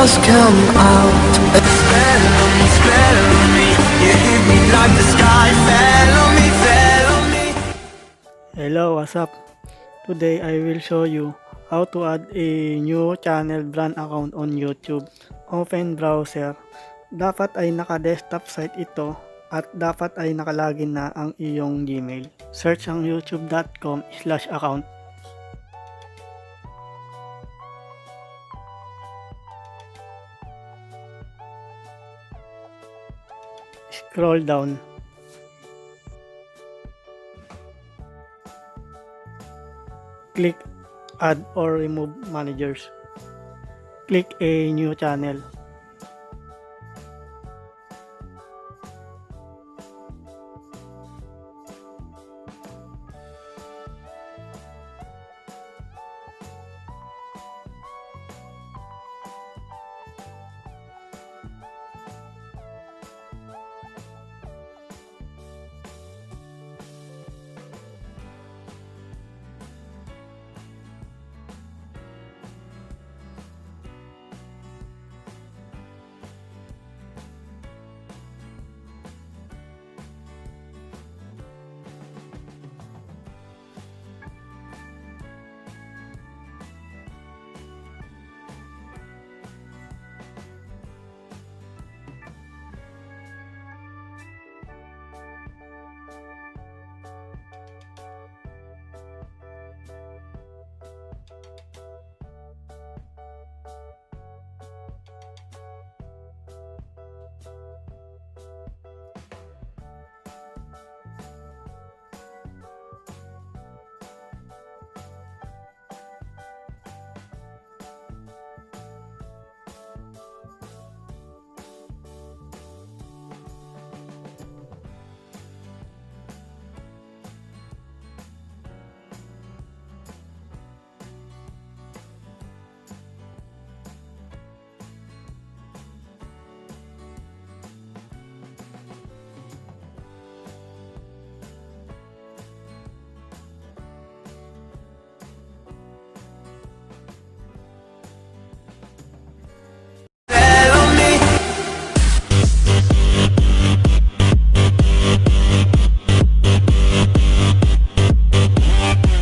stars come out. Spell on me, spell on me. You hit me like the sky. Fell on me, fell on me. Hello, what's up? Today I will show you how to add a new channel brand account on YouTube. Open browser. Dapat ay naka-desktop site ito at dapat ay nakalagin na ang iyong Gmail. Search ang youtube.com/account. Scroll down. Click Add or Remove Managers. Click a new channel.